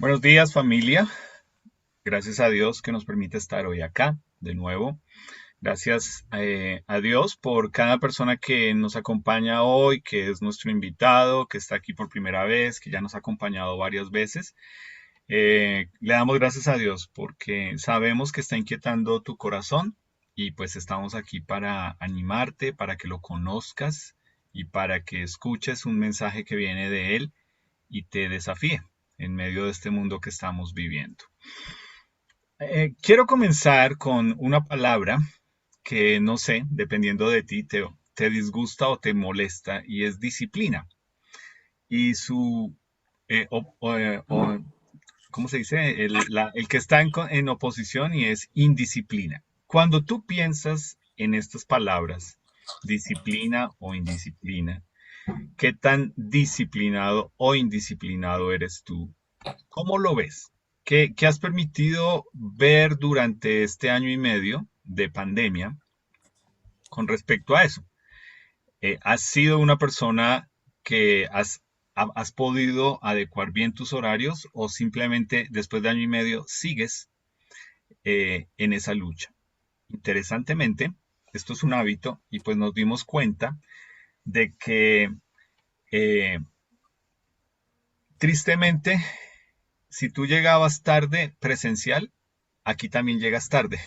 Buenos días, familia. Gracias a Dios que nos permite estar hoy acá de nuevo. Gracias a Dios por cada persona que nos acompaña hoy, que es nuestro invitado, que está aquí por primera vez, que ya nos ha acompañado varias veces. Le damos gracias a Dios porque sabemos que está inquietando tu corazón y pues estamos aquí para animarte, para que lo conozcas y para que escuches un mensaje que viene de Él y te desafíe en medio de este mundo que estamos viviendo. Quiero comenzar con una palabra que no sé, dependiendo de ti, te disgusta o te molesta, y es disciplina. Y su, ¿cómo se dice? El que está en oposición y es indisciplina. Cuando tú piensas en estas palabras, disciplina o indisciplina, ¿qué tan disciplinado o indisciplinado eres tú? ¿Cómo lo ves? ¿Qué has permitido ver durante este año y medio de pandemia con respecto a eso? ¿Has sido una persona que has podido adecuar bien tus horarios o simplemente después de año y medio sigues en esa lucha? Interesantemente, esto es un hábito y pues nos dimos cuenta de que eh, tristemente, si tú llegabas tarde presencial, aquí también llegas tarde.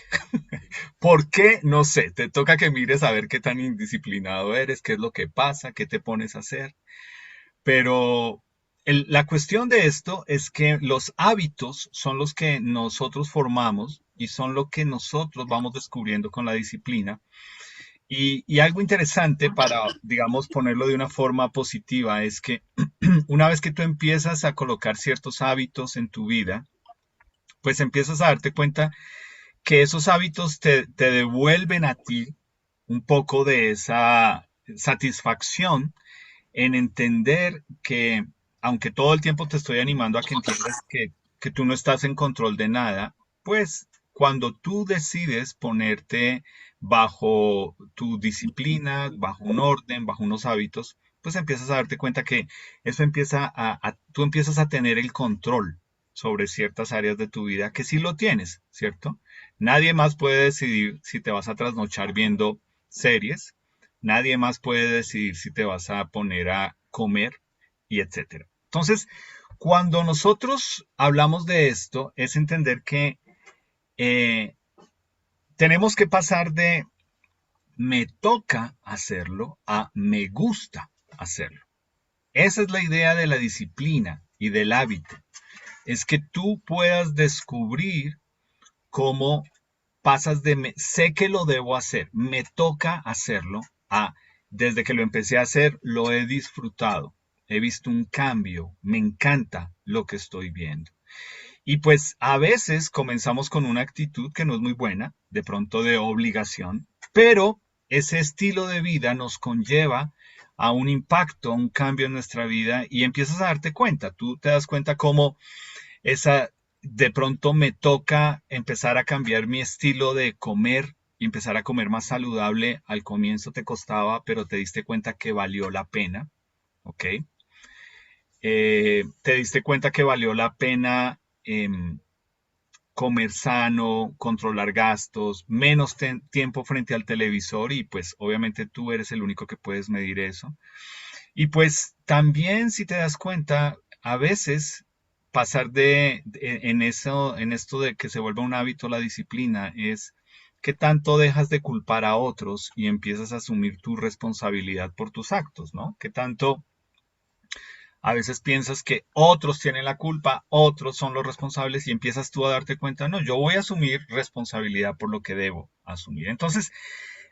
¿Por qué? No sé. Te toca que mires a ver qué tan indisciplinado eres, qué es lo que pasa, qué te pones a hacer. Pero la cuestión de esto es que los hábitos son los que nosotros formamos y son lo que nosotros vamos descubriendo con la disciplina. Y algo interesante para, digamos, ponerlo de una forma positiva es que una vez que tú empiezas a colocar ciertos hábitos en tu vida, pues empiezas a darte cuenta que esos hábitos te devuelven a ti un poco de esa satisfacción en entender que, aunque todo el tiempo te estoy animando a que entiendas que tú no estás en control de nada, pues cuando tú decides ponerte bajo tu disciplina, bajo un orden, bajo unos hábitos, pues empiezas a darte cuenta que eso empieza tú empiezas a tener el control sobre ciertas áreas de tu vida que sí lo tienes, ¿cierto? Nadie más puede decidir si te vas a trasnochar viendo series, nadie más puede decidir si te vas a poner a comer y etcétera. Entonces, cuando nosotros hablamos de esto, es entender que eh, tenemos que pasar de me toca hacerlo a me gusta hacerlo. Esa es la idea de la disciplina y del hábito. Es que tú puedas descubrir cómo pasas de sé que lo debo hacer, me toca hacerlo, a desde que lo empecé a hacer, lo he disfrutado, he visto un cambio, me encanta lo que estoy viendo. Y pues a veces comenzamos con una actitud que no es muy buena, de pronto de obligación, pero ese estilo de vida nos conlleva a un impacto, a un cambio en nuestra vida y empiezas a darte cuenta, tú te das cuenta cómo esa, de pronto me toca empezar a cambiar mi estilo de comer y empezar a comer más saludable. Al comienzo te costaba, pero te diste cuenta que valió la pena, ¿ok? Te diste cuenta que valió la pena comer sano, controlar gastos, menos tiempo frente al televisor y pues obviamente tú eres el único que puedes medir eso. Y pues también si te das cuenta, a veces pasar en eso, en esto de que se vuelva un hábito la disciplina es que tanto dejas de culpar a otros y empiezas a asumir tu responsabilidad por tus actos, ¿no? Que tanto a veces piensas que otros tienen la culpa, otros son los responsables y empiezas tú a darte cuenta, no, yo voy a asumir responsabilidad por lo que debo asumir. Entonces,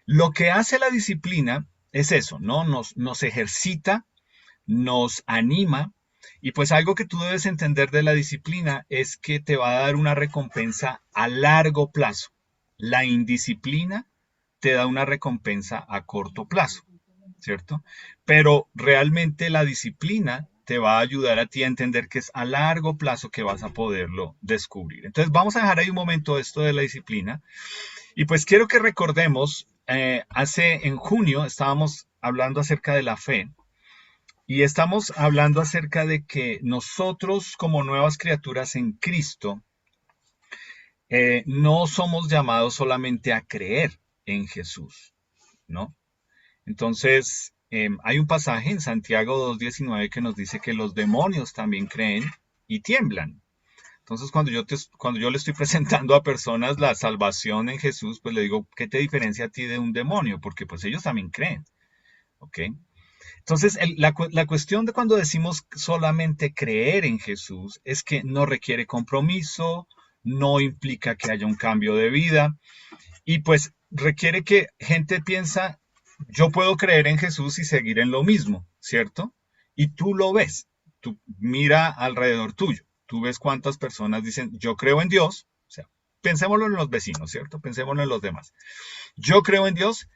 lo que hace la disciplina es eso, ¿no? Nos ejercita, nos anima y pues algo que tú debes entender de la disciplina es que te va a dar una recompensa a largo plazo. La indisciplina te da una recompensa a corto plazo, ¿cierto? Pero realmente la disciplina te va a ayudar a ti a entender que es a largo plazo que vas a poderlo descubrir. Entonces vamos a dejar ahí un momento esto de la disciplina y pues quiero que recordemos, en junio estábamos hablando acerca de la fe Y estamos hablando acerca de que nosotros como nuevas criaturas en Cristo no somos llamados solamente a creer en Jesús, ¿no? Entonces, hay un pasaje en Santiago 2:19 que nos dice que los demonios también creen y tiemblan. Entonces, cuando yo le estoy presentando a personas la salvación en Jesús, pues le digo, ¿qué te diferencia a ti de un demonio? Porque pues ellos también creen, ¿ok? Entonces, la cuestión de cuando decimos solamente creer en Jesús es que no requiere compromiso, no implica que haya un cambio de vida y pues requiere que gente piensa, yo puedo creer en Jesús y seguir en lo mismo, ¿cierto? Y tú lo ves, tú mira alrededor tuyo, tú ves cuántas personas dicen, yo creo en Dios, o sea, pensémoslo en los vecinos, ¿cierto? Pensémoslo en los demás. Yo creo en Dios,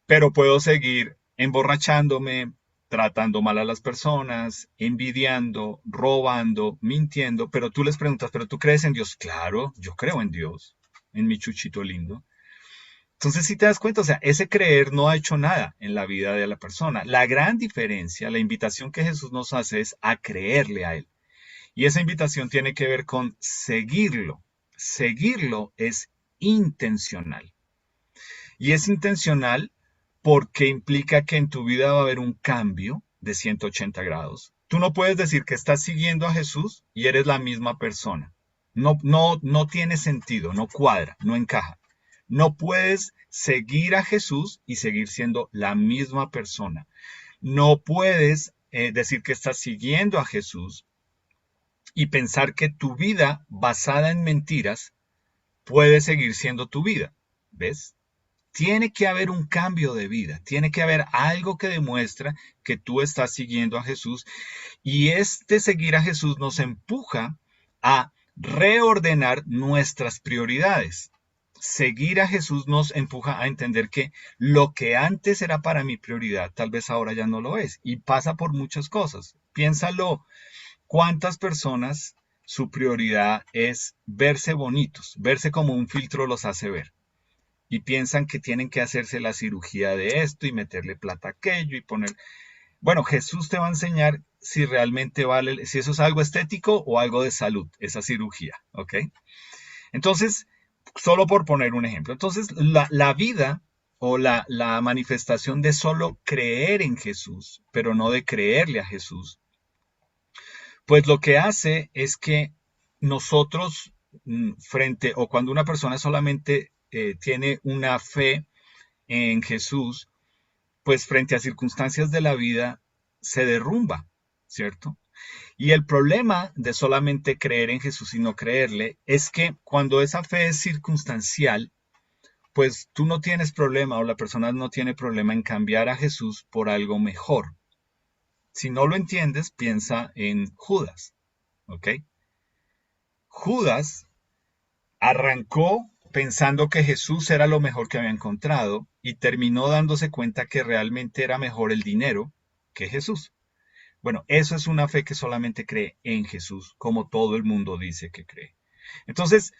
pero puedo seguir emborrachándome, tratando mal a las personas, envidiando, robando, mintiendo, pero tú les preguntas, ¿pero tú crees en Dios? Claro, yo creo en Dios, en mi chuchito lindo. Entonces, si te das cuenta, o sea, ese creer no ha hecho nada en la vida de la persona. La gran diferencia, la invitación que Jesús nos hace es a creerle a Él. Y esa invitación tiene que ver con seguirlo. Seguirlo es intencional. Y es intencional porque implica que en tu vida va a haber un cambio de 180 grados. Tú no puedes decir que estás siguiendo a Jesús y eres la misma persona. No tiene sentido, no cuadra, no encaja. No puedes seguir a Jesús y seguir siendo la misma persona. No puedes decir que estás siguiendo a Jesús y pensar que tu vida basada en mentiras puede seguir siendo tu vida. ¿Ves? Tiene que haber un cambio de vida, tiene que haber algo que demuestra que tú estás siguiendo a Jesús y este seguir a Jesús nos empuja a reordenar nuestras prioridades. Seguir a Jesús nos empuja a entender que lo que antes era para mi prioridad, tal vez ahora ya no lo es. Y pasa por muchas cosas. Piénsalo, ¿cuántas personas su prioridad es verse bonitos? Verse como un filtro los hace ver y piensan que tienen que hacerse la cirugía de esto y meterle plata a aquello y poner... Bueno, Jesús te va a enseñar si realmente vale, si eso es algo estético o algo de salud, esa cirugía, ¿ok? Entonces, solo por poner un ejemplo, entonces la vida o la manifestación de solo creer en Jesús, pero no de creerle a Jesús, pues lo que hace es que nosotros frente o cuando una persona solamente tiene una fe en Jesús, pues frente a circunstancias de la vida se derrumba, ¿cierto? Y el problema de solamente creer en Jesús y no creerle es que cuando esa fe es circunstancial, pues tú no tienes problema o la persona no tiene problema en cambiar a Jesús por algo mejor. Si no lo entiendes, piensa en Judas, ¿ok? Judas arrancó pensando que Jesús era lo mejor que había encontrado y terminó dándose cuenta que realmente era mejor el dinero que Jesús. Bueno, eso es una fe que solamente cree en Jesús, como todo el mundo dice que cree. Entonces,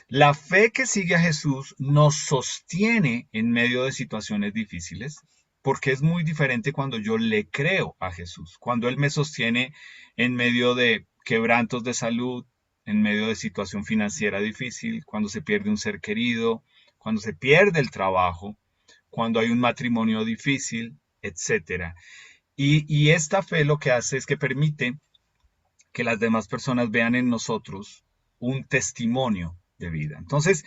la fe que sigue a Jesús nos sostiene en medio de situaciones difíciles, porque es muy diferente cuando yo le creo a Jesús, cuando Él me sostiene en medio de quebrantos de salud, en medio de situación financiera difícil, cuando se pierde un ser querido, cuando se pierde el trabajo, cuando hay un matrimonio difícil, etcétera. Y esta fe lo que hace es que permite que las demás personas vean en nosotros un testimonio de vida. Entonces,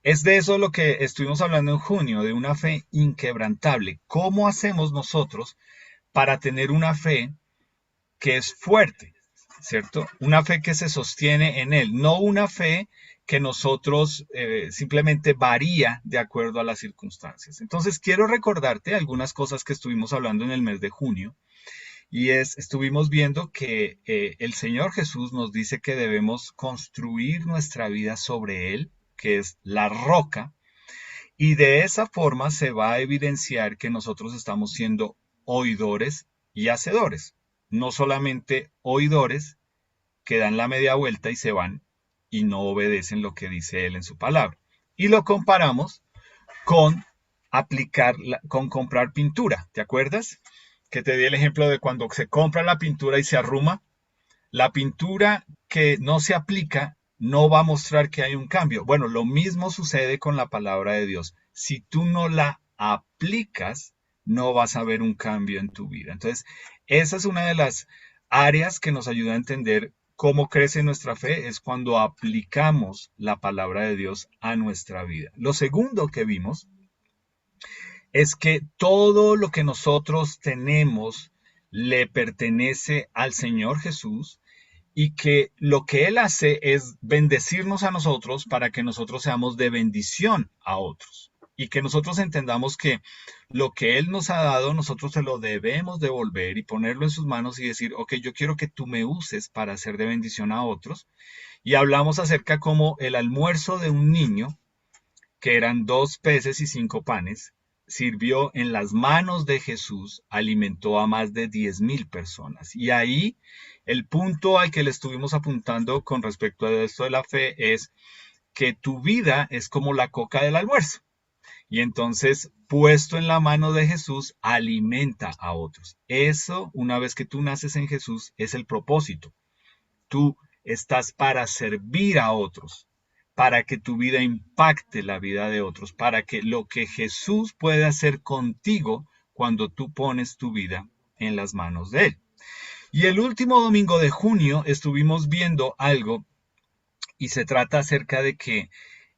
es de eso lo que estuvimos hablando en junio, de una fe inquebrantable. ¿Cómo hacemos nosotros para tener una fe que es fuerte, ¿cierto? Una fe que se sostiene en Él, no una fe que nosotros simplemente varía de acuerdo a las circunstancias. Entonces, quiero recordarte algunas cosas que estuvimos hablando en el mes de junio. Y estuvimos viendo que el Señor Jesús nos dice que debemos construir nuestra vida sobre Él, que es la roca, y de esa forma se va a evidenciar que nosotros estamos siendo oidores y hacedores, no solamente oidores que dan la media vuelta y se van y no obedecen lo que dice Él en su palabra. Y lo comparamos con con comprar pintura, ¿te acuerdas? que te di el ejemplo de cuando se compra la pintura y se arruma, la pintura que no se aplica no va a mostrar que hay un cambio. Bueno, lo mismo sucede con la palabra de Dios. Si tú no la aplicas, no vas a ver un cambio en tu vida. Entonces, esa es una de las áreas que nos ayuda a entender cómo crece nuestra fe, es cuando aplicamos la palabra de Dios a nuestra vida. Lo segundo que vimos es que todo lo que nosotros tenemos le pertenece al Señor Jesús y que lo que Él hace es bendecirnos a nosotros para que nosotros seamos de bendición a otros. Y que nosotros entendamos que lo que Él nos ha dado, nosotros se lo debemos devolver y ponerlo en sus manos y decir, ok, yo quiero que tú me uses para ser de bendición a otros. Y hablamos acerca como el almuerzo de un niño, que eran 2 peces y 5 panes, sirvió en las manos de Jesús, alimentó a más de 10.000 personas. Y ahí el punto al que le estuvimos apuntando con respecto a esto de la fe es que tu vida es como la coca del almuerzo. Y entonces, puesto en la mano de Jesús, alimenta a otros. Eso, una vez que tú naces en Jesús, es el propósito. Tú estás para servir a otros, para que tu vida impacte la vida de otros, para que lo que Jesús puede hacer contigo cuando tú pones tu vida en las manos de Él. Y el último domingo de junio estuvimos viendo algo y se trata acerca de que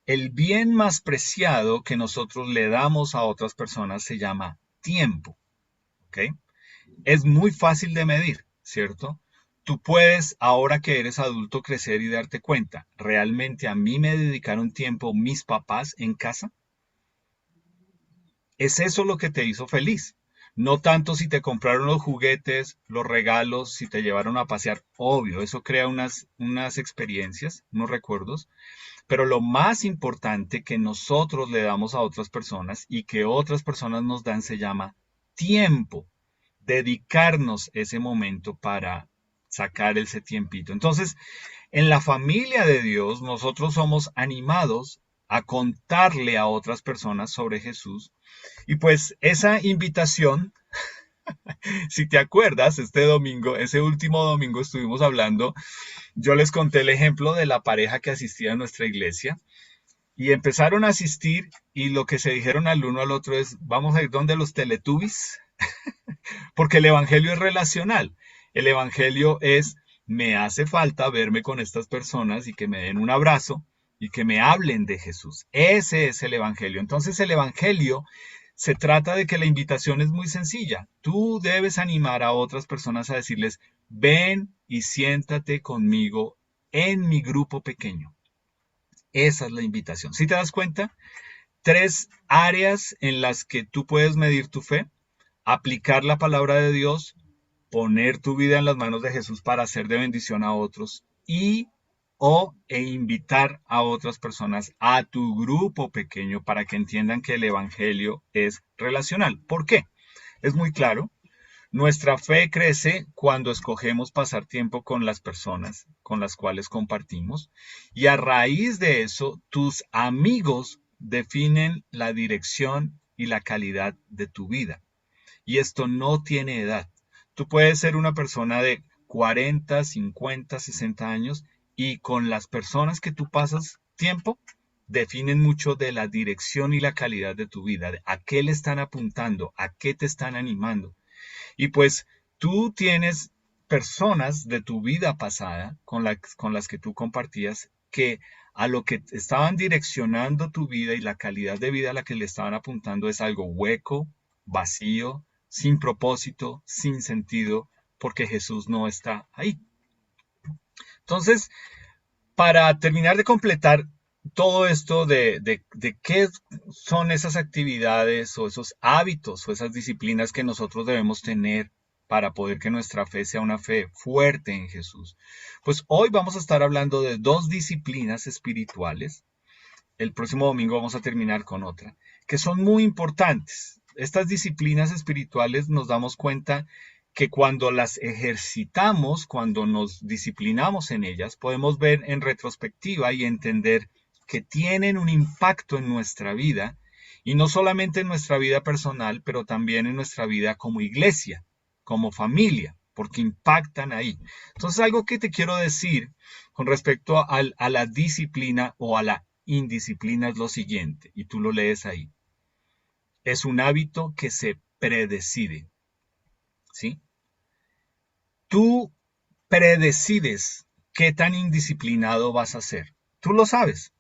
el bien más preciado que nosotros le damos a otras personas se llama tiempo. ¿Ok? Es muy fácil de medir, ¿cierto? Tú puedes, ahora que eres adulto, crecer y darte cuenta, ¿realmente a mí me dedicaron tiempo mis papás en casa? ¿Es eso lo que te hizo feliz? No tanto si te compraron los juguetes, los regalos, si te llevaron a pasear, obvio, eso crea unas experiencias, unos recuerdos, pero lo más importante que nosotros le damos a otras personas y que otras personas nos dan se llama tiempo, dedicarnos ese momento para sacar ese tiempito. Entonces, en la familia de Dios, nosotros somos animados a contarle a otras personas sobre Jesús. Y pues esa invitación, si te acuerdas, este domingo, ese último domingo estuvimos hablando, yo les conté el ejemplo de la pareja que asistía a nuestra iglesia y empezaron a asistir y lo que se dijeron al uno al otro es, vamos a ir donde los Teletubbies. Porque el Evangelio es relacional. El Evangelio es, me hace falta verme con estas personas y que me den un abrazo y que me hablen de Jesús. Ese es el Evangelio. Entonces el Evangelio se trata de que la invitación es muy sencilla. Tú debes animar a otras personas a decirles, ven y siéntate conmigo en mi grupo pequeño. Esa es la invitación. ¿Sí te das cuenta? 3 áreas en las que tú puedes medir tu fe: aplicar la palabra de Dios, poner tu vida en las manos de Jesús para hacer de bendición a otros y e invitar a otras personas a tu grupo pequeño para que entiendan que el evangelio es relacional. ¿Por qué? Es muy claro. Nuestra fe crece cuando escogemos pasar tiempo con las personas con las cuales compartimos y a raíz de eso tus amigos definen la dirección y la calidad de tu vida. Y esto no tiene edad. Tú puedes ser una persona de 40, 50, 60 años y con las personas que tú pasas tiempo definen mucho de la dirección y la calidad de tu vida, de a qué le están apuntando, a qué te están animando. Y pues tú tienes personas de tu vida pasada con las que tú compartías que a lo que estaban direccionando tu vida y la calidad de vida a la que le estaban apuntando es algo hueco, vacío, sin propósito, sin sentido, porque Jesús no está ahí. Entonces, para terminar de completar todo esto de qué son esas actividades o esos hábitos o esas disciplinas que nosotros debemos tener para poder que nuestra fe sea una fe fuerte en Jesús, pues hoy vamos a estar hablando de 2 disciplinas espirituales. El próximo domingo vamos a terminar con otra, que son muy importantes. Estas disciplinas espirituales nos damos cuenta que cuando las ejercitamos, cuando nos disciplinamos en ellas, podemos ver en retrospectiva y entender que tienen un impacto en nuestra vida, y no solamente en nuestra vida personal, pero también en nuestra vida como iglesia. como familia, porque impactan ahí. Entonces, algo que te quiero decir con respecto a la disciplina o a la indisciplina es lo siguiente, y tú lo lees ahí. Es un hábito que se predecide, ¿sí? Tú predecides qué tan indisciplinado vas a ser. Tú lo sabes.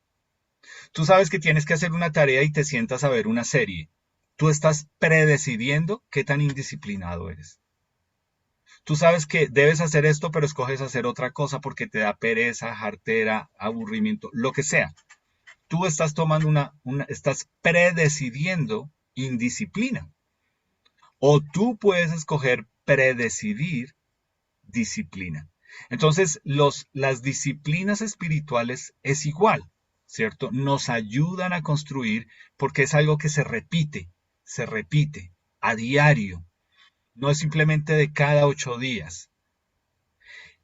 Tú sabes que tienes que hacer una tarea y te sientas a ver una serie. Tú estás predecidiendo qué tan indisciplinado eres. Tú sabes que debes hacer esto, pero escoges hacer otra cosa porque te da pereza, jartera, aburrimiento, lo que sea. Tú estás tomando estás predecidiendo indisciplina. O tú puedes escoger predecidir disciplina. Entonces, las disciplinas espirituales es igual, ¿cierto? Nos ayudan a construir porque es algo que se repite a diario. No es simplemente de cada 8 días.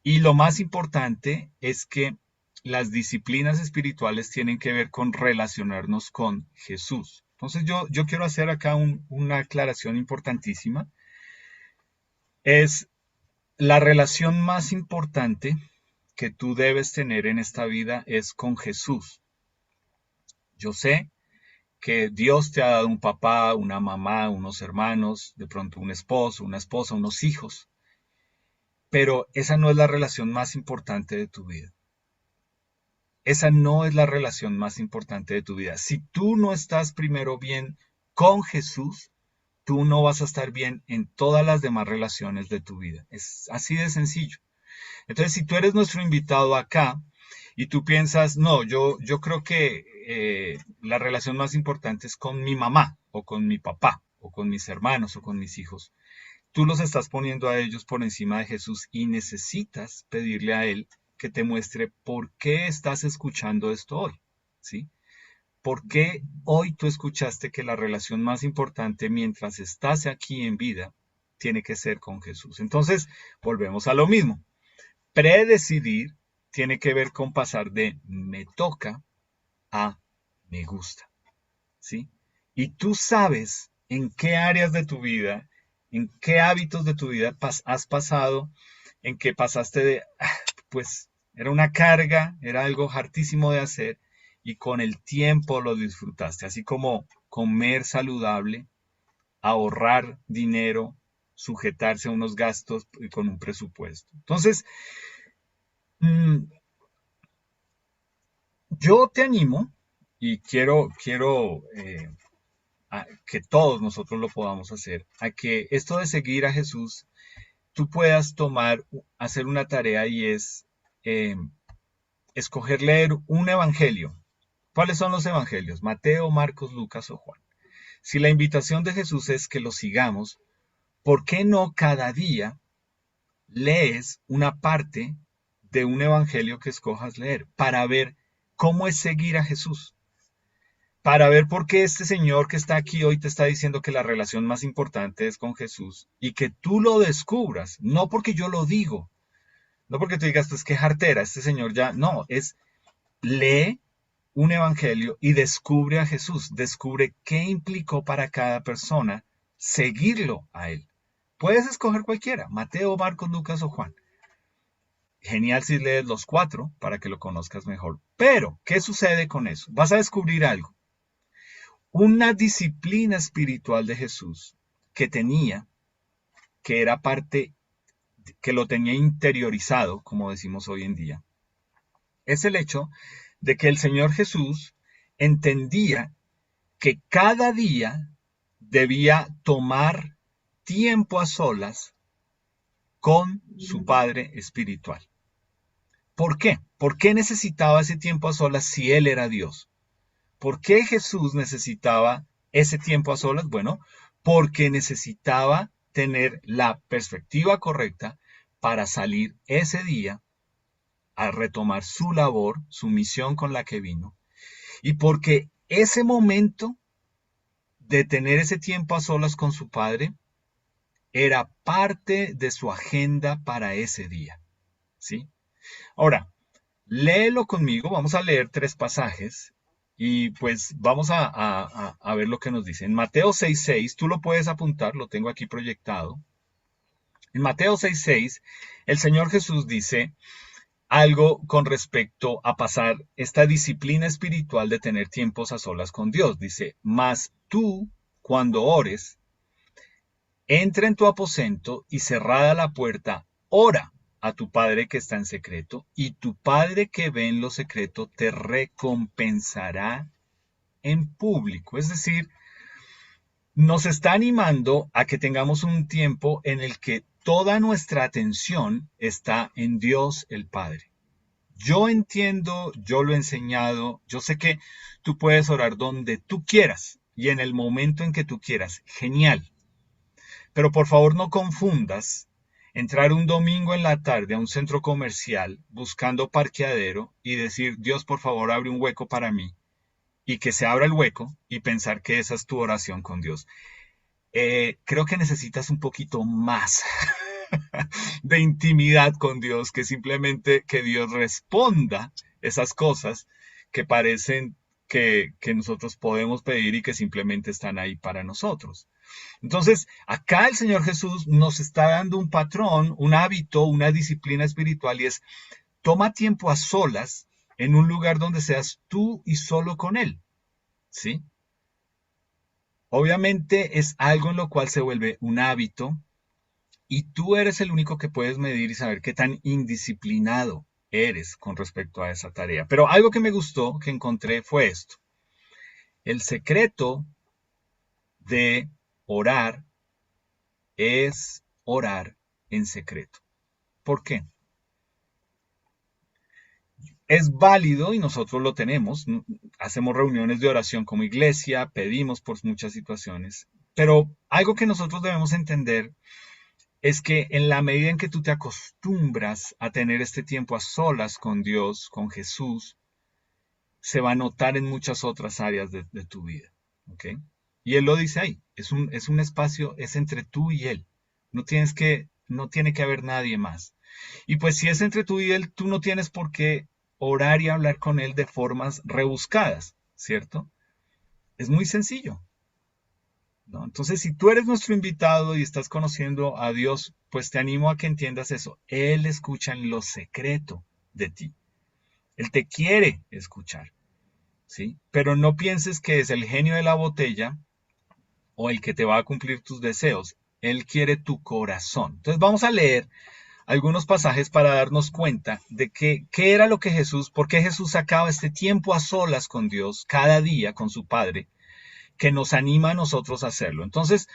Y lo más importante es que las disciplinas espirituales tienen que ver con relacionarnos con Jesús. Entonces yo quiero hacer acá una aclaración importantísima. Es la relación más importante que tú debes tener en esta vida es con Jesús. Yo sé que Dios te ha dado un papá, una mamá, unos hermanos, de pronto un esposo, una esposa, unos hijos, pero esa no es la relación más importante de tu vida. Esa no es la relación más importante de tu vida. Si tú no estás primero bien con Jesús, tú no vas a estar bien en todas las demás relaciones de tu vida. Es así de sencillo. Entonces, si tú eres nuestro invitado acá y tú piensas, no, yo creo que la relación más importante es con mi mamá o con mi papá o con mis hermanos o con mis hijos, tú los estás poniendo a ellos por encima de Jesús y necesitas pedirle a Él que te muestre por qué estás escuchando esto hoy, ¿sí? ¿Por qué hoy tú escuchaste que la relación más importante mientras estás aquí en vida tiene que ser con Jesús? Entonces, volvemos a lo mismo. Predecidir tiene que ver con pasar de me toca a me gusta, ¿sí? Y tú sabes en qué áreas de tu vida, en qué hábitos de tu vida has pasado, en que pasaste de, pues era una carga, era algo hartísimo de hacer y con el tiempo lo disfrutaste, así como comer saludable, ahorrar dinero, sujetarse a unos gastos con un presupuesto. Entonces, mm, yo te animo y quiero que todos nosotros lo podamos hacer, a que esto de seguir a Jesús, tú puedas hacer una tarea y es eh, escoger leer un evangelio. ¿Cuáles son los evangelios? Mateo, Marcos, Lucas o Juan. Si la invitación de Jesús es que lo sigamos, ¿por qué no cada día lees una parte de un evangelio que escojas leer para ver cómo es seguir a Jesús? Para ver por qué este señor que está aquí hoy te está diciendo que la relación más importante es con Jesús y que tú lo descubras, no porque yo lo digo, no porque tú digas, pues qué jartera, este señor ya, no, es lee un evangelio y descubre a Jesús, descubre qué implicó para cada persona seguirlo a él. Puedes escoger cualquiera, Mateo, Marcos, Lucas o Juan. Genial si lees los cuatro para que lo conozcas mejor. Pero, ¿qué sucede con eso? Vas a descubrir algo. Una disciplina espiritual de Jesús que tenía, que era parte, que lo tenía interiorizado, como decimos hoy en día, es el hecho de que el Señor Jesús entendía que cada día debía tomar tiempo a solas con su Padre espiritual. ¿Por qué? ¿Por qué necesitaba ese tiempo a solas si Él era Dios? ¿Por qué Jesús necesitaba ese tiempo a solas? Bueno, porque necesitaba tener la perspectiva correcta para salir ese día a retomar su labor, su misión con la que vino. Y porque ese momento de tener ese tiempo a solas con su Padre era parte de su agenda para ese día. ¿Sí? Ahora, léelo conmigo, vamos a leer 3 pasajes y pues vamos a ver lo que nos dice. En Mateo 6:6, tú lo puedes apuntar, lo tengo aquí proyectado. En Mateo 6:6, el Señor Jesús dice algo con respecto a pasar esta disciplina espiritual de tener tiempos a solas con Dios. Dice, mas tú, cuando ores, entra en tu aposento y cerrada la puerta, ora a tu Padre que está en secreto, y tu Padre que ve en lo secreto te recompensará en público. Es decir, nos está animando a que tengamos un tiempo en el que toda nuestra atención está en Dios el Padre. Yo entiendo, yo lo he enseñado, yo sé que tú puedes orar donde tú quieras y en el momento en que tú quieras. Genial. Pero por favor no confundas entrar un domingo en la tarde a un centro comercial buscando parqueadero y decir, Dios, por favor, abre un hueco para mí y que se abra el hueco y pensar que esa es tu oración con Dios. Creo que necesitas un poquito más de intimidad con Dios que simplemente que Dios responda esas cosas que parecen que nosotros podemos pedir y que simplemente están ahí para nosotros. Entonces, acá el Señor Jesús nos está dando un patrón, un hábito, una disciplina espiritual y es, toma tiempo a solas en un lugar donde seas tú y solo con Él, ¿sí? Obviamente es algo en lo cual se vuelve un hábito y tú eres el único que puedes medir y saber qué tan indisciplinado eres con respecto a esa tarea. Pero algo que me gustó, que encontré, fue esto. El secreto de orar es orar en secreto. ¿Por qué? Es válido y nosotros lo tenemos. Hacemos reuniones de oración como iglesia, pedimos por muchas situaciones, pero algo que nosotros debemos entender es que en la medida en que tú te acostumbras a tener este tiempo a solas con Dios, con Jesús, se va a notar en muchas otras áreas de tu vida. ¿Ok? Y Él lo dice ahí, es un espacio, es entre tú y Él. No tiene que haber nadie más. Y pues si es entre tú y Él, tú no tienes por qué orar y hablar con Él de formas rebuscadas, ¿cierto? Es muy sencillo, ¿no? Entonces, si tú eres nuestro invitado y estás conociendo a Dios, pues te animo a que entiendas eso. Él escucha en lo secreto de ti. Él te quiere escuchar, ¿sí? Pero no pienses que es el genio de la botella o el que te va a cumplir tus deseos. Él quiere tu corazón. Entonces vamos a leer algunos pasajes para darnos cuenta de qué era lo que Jesús, por qué Jesús sacaba este tiempo a solas con Dios cada día, con su Padre, que nos anima a nosotros a hacerlo. Entonces,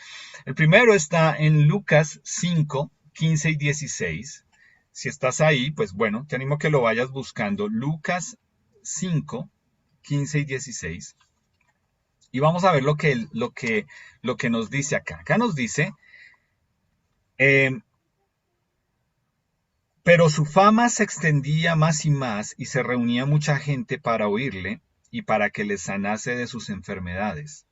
el primero está en Lucas 5, 15 y 16. Si estás ahí, pues bueno, te animo a que lo vayas buscando. Lucas 5, 15 y 16. Y vamos a ver lo que nos dice acá. Acá nos dice, eh, pero su fama se extendía más y se reunía mucha gente para oírle y para que les sanase de sus enfermedades.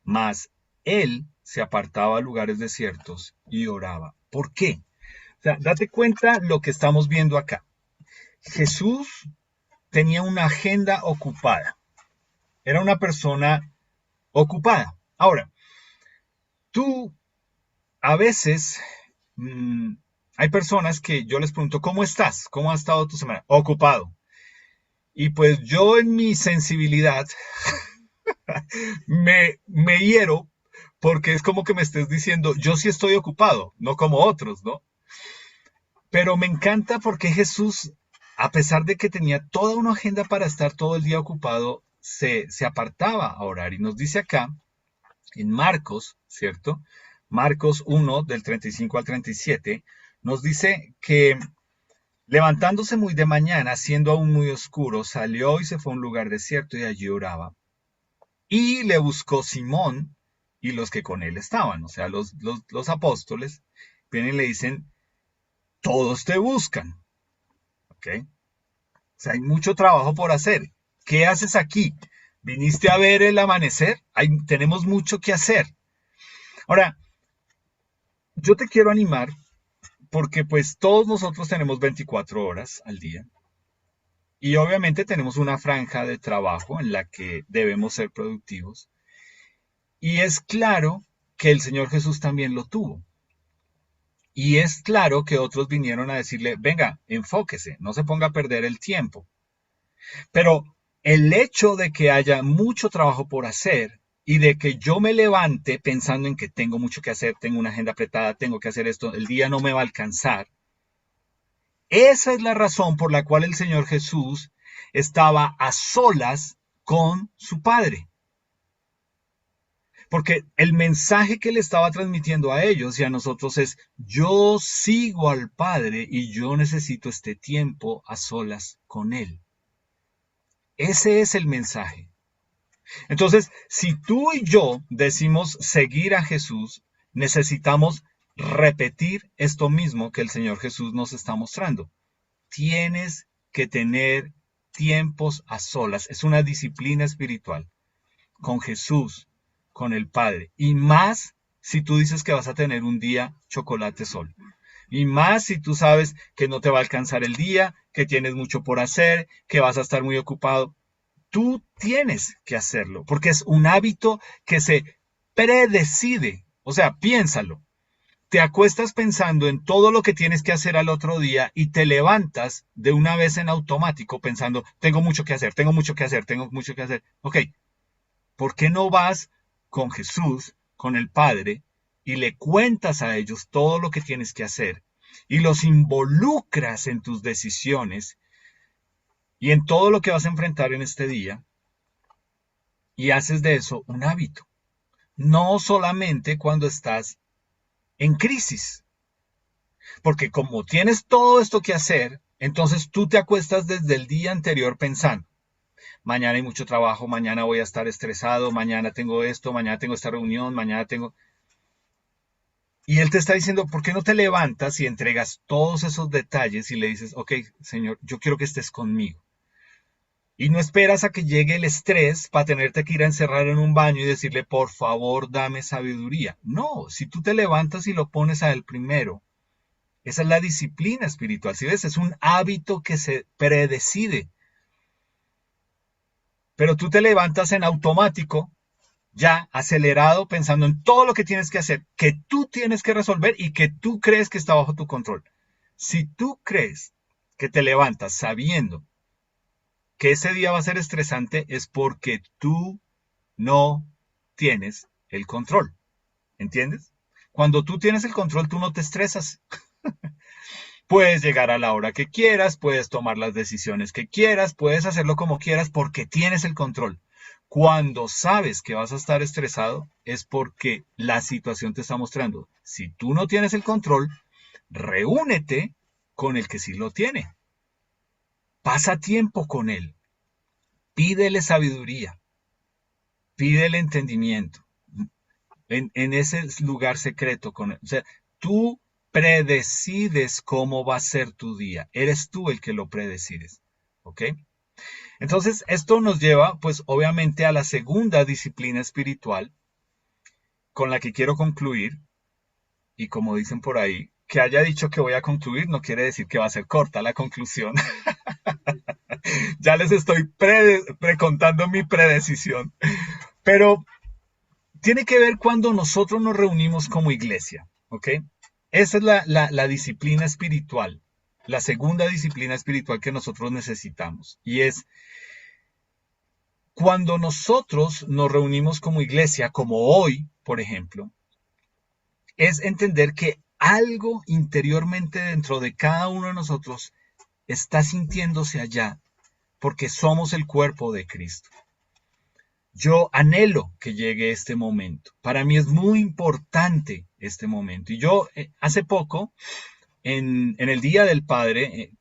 Mas él se apartaba a lugares desiertos y oraba. ¿Por qué? O sea, date cuenta lo que estamos viendo acá. Jesús tenía una agenda ocupada. Era una persona ocupada. Ahora, tú a veces hay personas que yo les pregunto, ¿cómo estás? ¿Cómo ha estado tu semana? Ocupado. Y pues yo en mi sensibilidad me hiero porque es como que me estés diciendo, yo sí estoy ocupado, no como otros, ¿no? Pero me encanta porque Jesús, a pesar de que tenía toda una agenda para estar todo el día ocupado, se apartaba a orar. Y nos dice acá, en Marcos, ¿cierto? Marcos 1, del 35 al 37, nos dice que levantándose muy de mañana, siendo aún muy oscuro, salió y se fue a un lugar desierto y allí oraba. Y le buscó Simón y los que con él estaban, o sea, los apóstoles, vienen y le dicen, todos te buscan, ¿ok? O sea, hay mucho trabajo por hacer. ¿Qué haces aquí? ¿Viniste a ver el amanecer? Tenemos mucho que hacer. Ahora, yo te quiero animar porque pues todos nosotros tenemos 24 horas al día y obviamente tenemos una franja de trabajo en la que debemos ser productivos. Y es claro que el Señor Jesús también lo tuvo. Y es claro que otros vinieron a decirle, venga, enfóquese, no se ponga a perder el tiempo. Pero el hecho de que haya mucho trabajo por hacer y de que yo me levante pensando en que tengo mucho que hacer, tengo una agenda apretada, tengo que hacer esto, el día no me va a alcanzar, esa es la razón por la cual el Señor Jesús estaba a solas con su Padre. Porque el mensaje que le estaba transmitiendo a ellos y a nosotros es, yo sigo al Padre y yo necesito este tiempo a solas con Él. Ese es el mensaje. Entonces, si tú y yo decimos seguir a Jesús, necesitamos repetir esto mismo que el Señor Jesús nos está mostrando. Tienes que tener tiempos a solas. Es una disciplina espiritual con Jesús, con el Padre. Y más si tú dices que vas a tener un día chocolate sol. Y más si tú sabes que no te va a alcanzar el día, que tienes mucho por hacer, que vas a estar muy ocupado. Tú tienes que hacerlo, porque es un hábito que se predecide. O sea, piénsalo. Te acuestas pensando en todo lo que tienes que hacer al otro día y te levantas de una vez en automático pensando, tengo mucho que hacer, tengo mucho que hacer, tengo mucho que hacer. Ok, ¿por qué no vas con Jesús, con el Padre, y le cuentas a ellos todo lo que tienes que hacer y los involucras en tus decisiones y en todo lo que vas a enfrentar en este día y haces de eso un hábito? No solamente cuando estás en crisis, porque como tienes todo esto que hacer, entonces tú te acuestas desde el día anterior pensando, mañana hay mucho trabajo, mañana voy a estar estresado, mañana tengo esto, mañana tengo esta reunión, mañana tengo... Y él te está diciendo, ¿por qué no te levantas y entregas todos esos detalles y le dices, ok, Señor, yo quiero que estés conmigo? Y no esperas a que llegue el estrés para tenerte que ir a encerrar en un baño y decirle, por favor, dame sabiduría. No, si tú te levantas y lo pones a él primero, esa es la disciplina espiritual. Si ves, es un hábito que se predecide. Pero tú te levantas en automático, ya acelerado, pensando en todo lo que tienes que hacer, que tú tienes que resolver y que tú crees que está bajo tu control. Si tú crees que te levantas sabiendo que ese día va a ser estresante, es porque tú no tienes el control. ¿Entiendes? Cuando tú tienes el control, tú no te estresas. Puedes llegar a la hora que quieras, puedes tomar las decisiones que quieras, puedes hacerlo como quieras porque tienes el control. Cuando sabes que vas a estar estresado es porque la situación te está mostrando. Si tú no tienes el control, reúnete con el que sí lo tiene. Pasa tiempo con él. Pídele sabiduría. Pídele entendimiento. En ese lugar secreto con él. O sea, tú predecides cómo va a ser tu día. Eres tú el que lo predecides. ¿Ok? Entonces, esto nos lleva, pues, obviamente a la segunda disciplina espiritual con la que quiero concluir. Y como dicen por ahí, que haya dicho que voy a concluir no quiere decir que va a ser corta la conclusión. Ya les estoy precontando mi predecisión. Pero tiene que ver cuando nosotros nos reunimos como iglesia. ¿Ok? Esa es la disciplina espiritual, la segunda disciplina espiritual que nosotros necesitamos. Y es cuando nosotros nos reunimos como iglesia, como hoy, por ejemplo, es entender que algo interiormente dentro de cada uno de nosotros está sintiéndose allá, porque somos el cuerpo de Cristo. Yo anhelo que llegue este momento. Para mí es muy importante este momento. Y yo hace poco en el Día del Padre,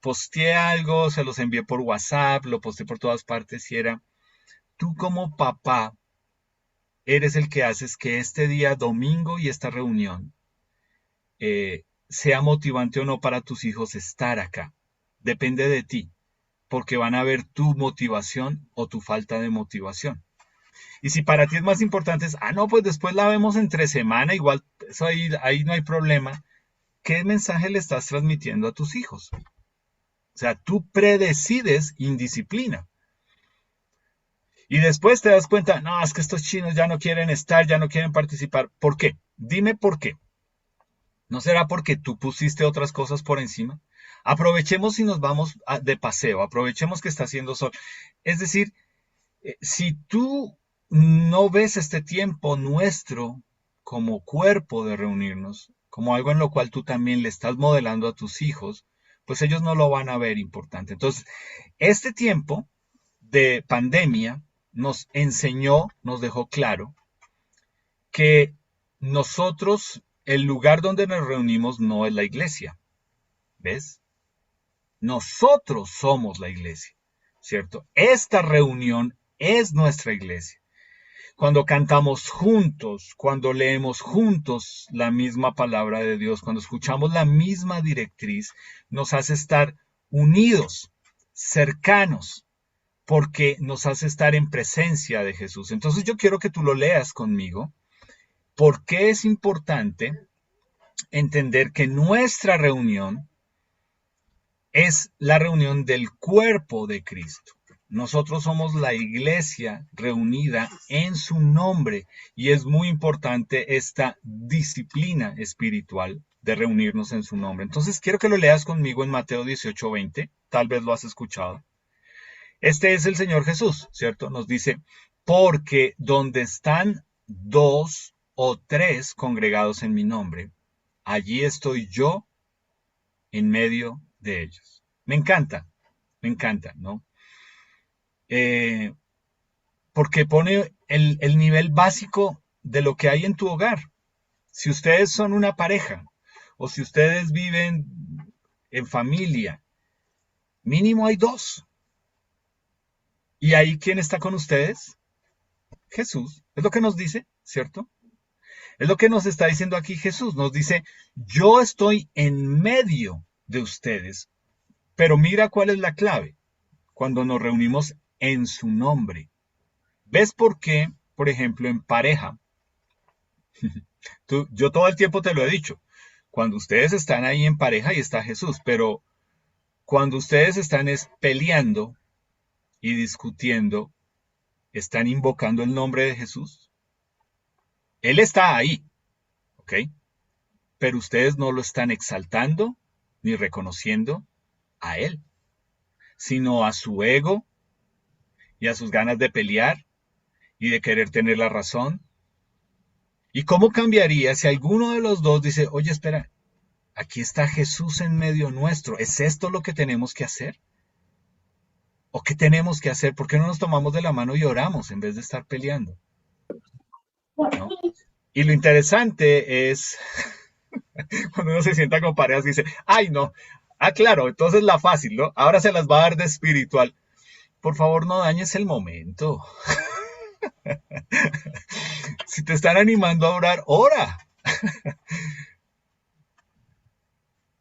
posteé algo, se los envié por WhatsApp, lo posteé por todas partes y era, tú como papá eres el que haces que este día domingo y esta reunión sea motivante o no para tus hijos estar acá. Depende de ti, porque van a ver tu motivación o tu falta de motivación. Y si para ti es más importante, no, pues después la vemos entre semana, igual, eso ahí no hay problema. ¿Qué mensaje le estás transmitiendo a tus hijos? O sea, tú predecides indisciplina. Y después te das cuenta, no, es que estos chinos ya no quieren estar, ya no quieren participar. ¿Por qué? Dime por qué. ¿No será porque tú pusiste otras cosas por encima? Aprovechemos y nos vamos de paseo, aprovechemos que está haciendo sol. Es decir, si tú no ves este tiempo nuestro como cuerpo de reunirnos, como algo en lo cual tú también le estás modelando a tus hijos, pues ellos no lo van a ver importante. Entonces, este tiempo de pandemia nos enseñó, nos dejó claro que nosotros, el lugar donde nos reunimos no es la iglesia, ¿ves? Nosotros somos la iglesia, ¿cierto? Esta reunión es nuestra iglesia. Cuando cantamos juntos, cuando leemos juntos la misma palabra de Dios, cuando escuchamos la misma directriz, nos hace estar unidos, cercanos, porque nos hace estar en presencia de Jesús. Entonces yo quiero que tú lo leas conmigo. ¿Por qué es importante entender que nuestra reunión es la reunión del cuerpo de Cristo? Nosotros somos la iglesia reunida en su nombre y es muy importante esta disciplina espiritual de reunirnos en su nombre. Entonces quiero que lo leas conmigo en Mateo 18:20, tal vez lo has escuchado. Este es el Señor Jesús, ¿cierto? Nos dice, porque donde están dos o tres congregados en mi nombre, allí estoy yo en medio de ellos. Me encanta, ¿no? Eh, Porque pone el nivel básico de lo que hay en tu hogar. Si ustedes son una pareja o si ustedes viven en familia, mínimo hay dos. ¿Y ahí quién está con ustedes? Jesús. Es lo que nos dice, ¿cierto? Es lo que nos está diciendo aquí Jesús. Nos dice, yo estoy en medio de ustedes, pero mira cuál es la clave. Cuando nos reunimos en su nombre. ¿Ves por qué, por ejemplo, en pareja? Yo todo el tiempo te lo he dicho. Cuando ustedes están ahí en pareja y está Jesús, pero cuando ustedes están peleando y discutiendo, ¿están invocando el nombre de Jesús? Él está ahí, ¿ok? Pero ustedes no lo están exaltando ni reconociendo a Él, sino a su ego y a sus ganas de pelear y de querer tener la razón. ¿Y cómo cambiaría si alguno de los dos dice, oye, espera, aquí está Jesús en medio nuestro? ¿Es esto lo que tenemos que hacer? ¿O qué tenemos que hacer? ¿Por qué no nos tomamos de la mano y oramos en vez de estar peleando? ¿No? Y lo interesante es cuando uno se sienta con parejas y dice, ay no, ah claro, entonces la fácil, ¿no? Ahora se las va a dar de espiritual. Por favor, no dañes el momento. Si te están animando a orar, ora.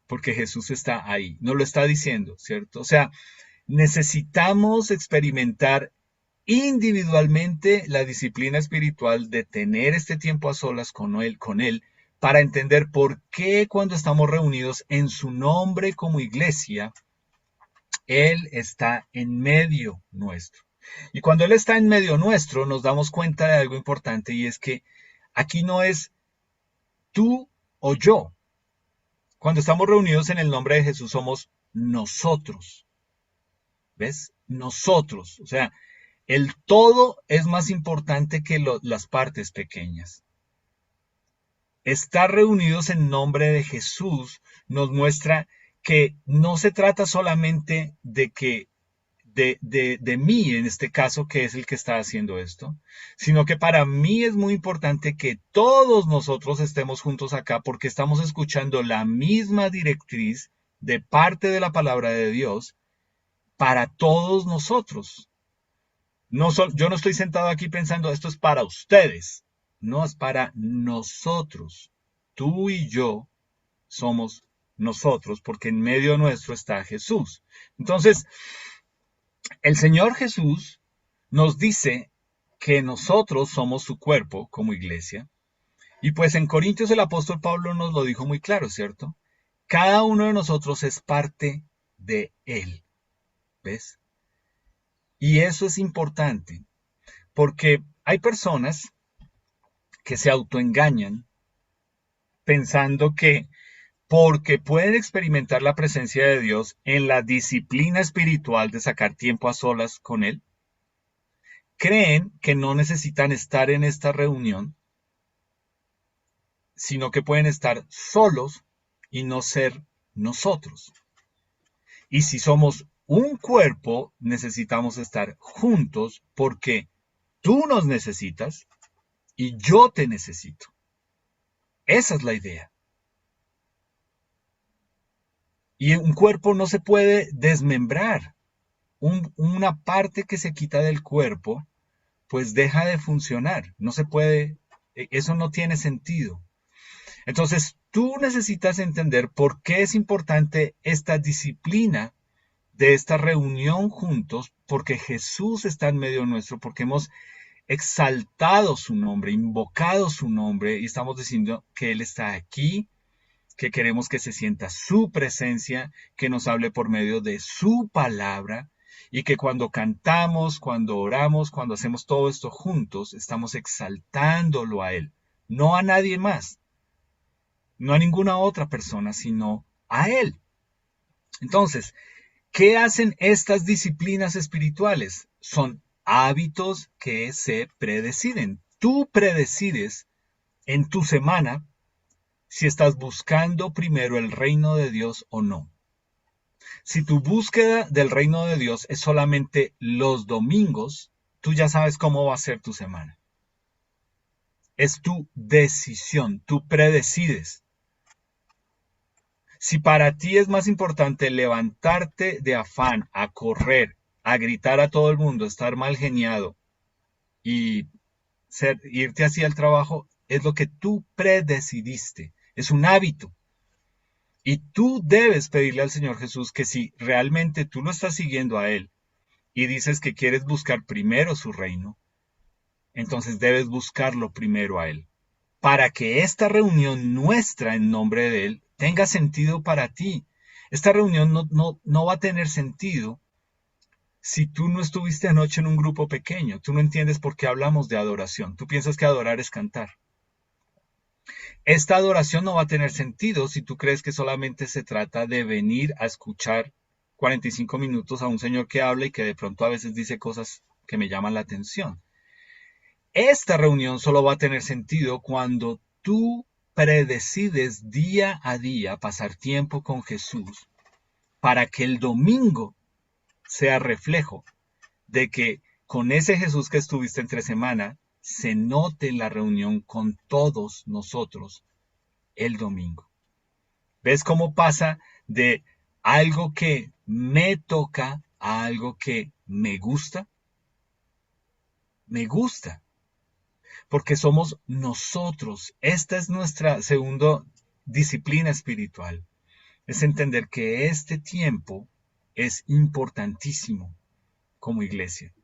Porque Jesús está ahí, no lo está diciendo, ¿cierto? O sea, necesitamos experimentar individualmente la disciplina espiritual de tener este tiempo a solas con él, para entender por qué cuando estamos reunidos en su nombre como iglesia, Él está en medio nuestro. Y cuando Él está en medio nuestro, nos damos cuenta de algo importante y es que aquí no es tú o yo. Cuando estamos reunidos en el nombre de Jesús somos nosotros. ¿Ves? Nosotros. O sea, el todo es más importante que las partes pequeñas. Estar reunidos en nombre de Jesús nos muestra que no se trata solamente de que de mí, en este caso, que es el que está haciendo esto, sino que para mí es muy importante que todos nosotros estemos juntos acá porque estamos escuchando la misma directriz de parte de la palabra de Dios para todos nosotros. Yo no estoy sentado aquí pensando, esto es para ustedes. No, es para nosotros. Tú y yo somos nosotros, porque en medio nuestro está Jesús. Entonces, el Señor Jesús nos dice que nosotros somos su cuerpo como iglesia. Y pues en Corintios el apóstol Pablo nos lo dijo muy claro, ¿cierto? Cada uno de nosotros es parte de Él. ¿Ves? Y eso es importante, porque hay personas que se autoengañan pensando que porque pueden experimentar la presencia de Dios en la disciplina espiritual de sacar tiempo a solas con Él, creen que no necesitan estar en esta reunión, sino que pueden estar solos y no ser nosotros. Y si somos un cuerpo, necesitamos estar juntos porque tú nos necesitas y yo te necesito. Esa es la idea. Y un cuerpo no se puede desmembrar. Una parte que se quita del cuerpo, pues deja de funcionar. No se puede, eso no tiene sentido. Entonces, tú necesitas entender por qué es importante esta disciplina de esta reunión juntos, porque Jesús está en medio nuestro, porque hemos exaltado su nombre, invocado su nombre y estamos diciendo que Él está aquí, que queremos que se sienta su presencia, que nos hable por medio de su palabra y que cuando cantamos, cuando oramos, cuando hacemos todo esto juntos, estamos exaltándolo a Él, no a nadie más, no a ninguna otra persona, sino a Él. Entonces, ¿qué hacen estas disciplinas espirituales? Son hábitos que se predeciden. Tú predecides en tu semana si estás buscando primero el reino de Dios o no. Si tu búsqueda del reino de Dios es solamente los domingos, tú ya sabes cómo va a ser tu semana. Es tu decisión, tú predecides. Si para ti es más importante levantarte de afán, a correr, a gritar a todo el mundo, estar mal geniado y irte hacia el trabajo, es lo que tú predecidiste. Es un hábito. Y tú debes pedirle al Señor Jesús que si realmente tú lo estás siguiendo a Él y dices que quieres buscar primero su reino, entonces debes buscarlo primero a Él. Para que esta reunión nuestra en nombre de Él tenga sentido para ti. Esta reunión no va a tener sentido si tú no estuviste anoche en un grupo pequeño. Tú no entiendes por qué hablamos de adoración. Tú piensas que adorar es cantar. Esta adoración no va a tener sentido si tú crees que solamente se trata de venir a escuchar 45 minutos a un señor que habla y que de pronto a veces dice cosas que me llaman la atención. Esta reunión solo va a tener sentido cuando tú predecides día a día pasar tiempo con Jesús para que el domingo sea reflejo de que con ese Jesús que estuviste entre semana se note la reunión con todos nosotros el domingo. ¿Ves cómo pasa de algo que me toca a algo que me gusta? Me gusta, porque somos nosotros. Esta es nuestra segunda disciplina espiritual. Es entender que este tiempo es importantísimo como iglesia.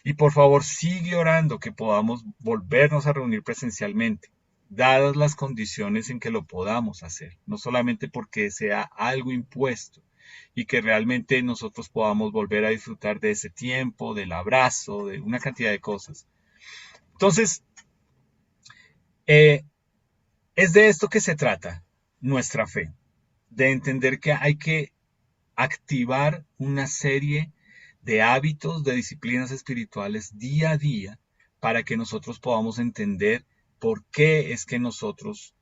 Y por favor, sigue orando que podamos volvernos a reunir presencialmente, dadas las condiciones en que lo podamos hacer, no solamente porque sea algo impuesto y que realmente nosotros podamos volver a disfrutar de ese tiempo, del abrazo, de una cantidad de cosas. Entonces, eh, es de esto que se trata nuestra fe, de entender que hay que activar una serie de hábitos, de disciplinas espirituales día a día para que nosotros podamos entender por qué es que nosotros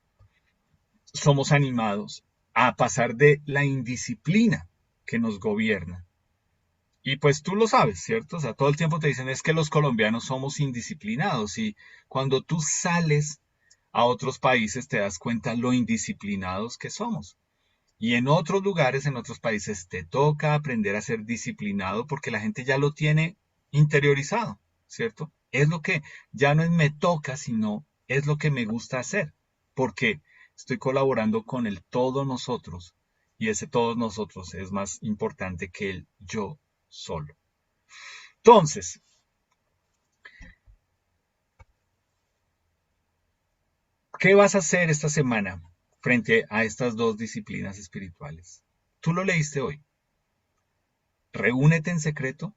somos animados a pasar de la indisciplina que nos gobierna. Y pues tú lo sabes, ¿cierto? O sea, todo el tiempo te dicen es que los colombianos somos indisciplinados y cuando tú sales a otros países te das cuenta lo indisciplinados que somos. Y en otros lugares, en otros países, te toca aprender a ser disciplinado porque la gente ya lo tiene interiorizado, ¿cierto? Es lo que ya no es me toca, sino es lo que me gusta hacer, porque estoy colaborando con el todo nosotros y ese todos nosotros es más importante que el yo solo. Entonces, ¿qué vas a hacer esta semana frente a estas dos disciplinas espirituales? Tú lo leíste hoy. Reúnete en secreto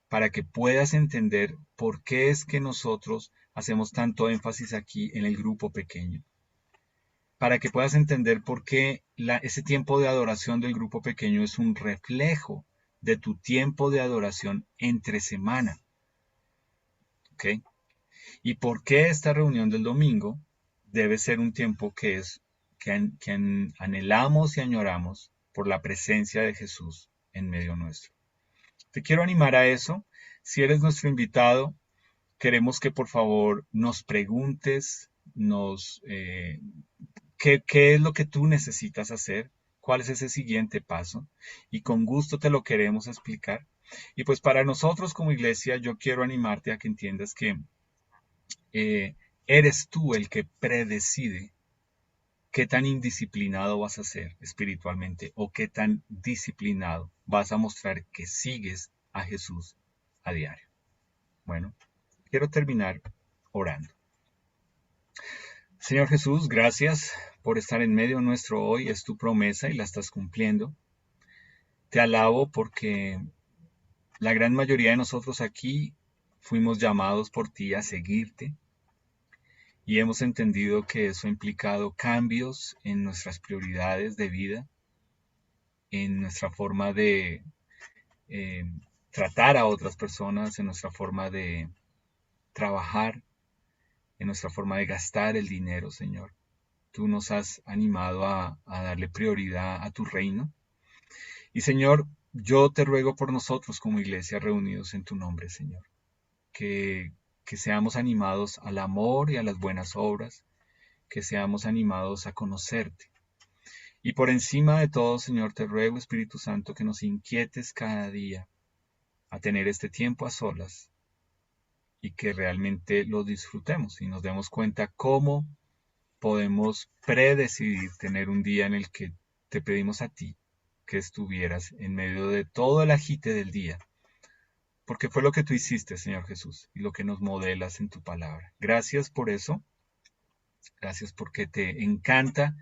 para que puedas entender por qué es que nosotros hacemos tanto énfasis aquí en el grupo pequeño. para que puedas entender por qué ese tiempo de adoración del grupo pequeño es un reflejo de tu tiempo de adoración entre semana. ¿Ok? Y por qué esta reunión del domingo debe ser un tiempo que anhelamos y añoramos por la presencia de Jesús en medio nuestro. Te quiero animar a eso. Si eres nuestro invitado, queremos que por favor nos preguntes, qué es lo que tú necesitas hacer, cuál es ese siguiente paso, y con gusto te lo queremos explicar. Y pues para nosotros como iglesia, yo quiero animarte a que entiendas que eh, eres tú el que predecide qué tan indisciplinado vas a ser espiritualmente o qué tan disciplinado vas a mostrar que sigues a Jesús a diario. Bueno, quiero terminar orando. Señor Jesús, gracias por estar en medio nuestro hoy. Es tu promesa y la estás cumpliendo. Te alabo porque la gran mayoría de nosotros aquí fuimos llamados por ti a seguirte y hemos entendido que eso ha implicado cambios en nuestras prioridades de vida, en nuestra forma de eh, tratar a otras personas, en nuestra forma de trabajar, en nuestra forma de gastar el dinero, Señor. Tú nos has animado a darle prioridad a tu reino. Y Señor, yo te ruego por nosotros como iglesia reunidos en tu nombre, Señor, que, que seamos animados al amor y a las buenas obras, que seamos animados a conocerte. Y por encima de todo, Señor, te ruego, Espíritu Santo, que nos inquietes cada día a tener este tiempo a solas y que realmente lo disfrutemos y nos demos cuenta cómo podemos predecidir tener un día en el que te pedimos a ti que estuvieras en medio de todo el agite del día, porque fue lo que tú hiciste, Señor Jesús, y lo que nos modelas en tu palabra. Gracias por eso, gracias porque te encanta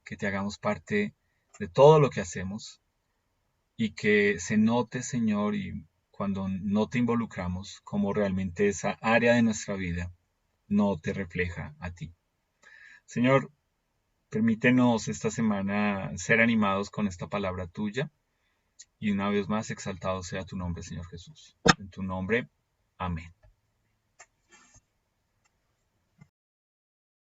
que te hagamos parte de todo lo que hacemos y que se note, Señor, y cuando no te involucramos, como realmente esa área de nuestra vida no te refleja a ti. Señor, permítenos esta semana ser animados con esta palabra tuya y una vez más exaltado sea tu nombre, Señor Jesús. En tu nombre, amén.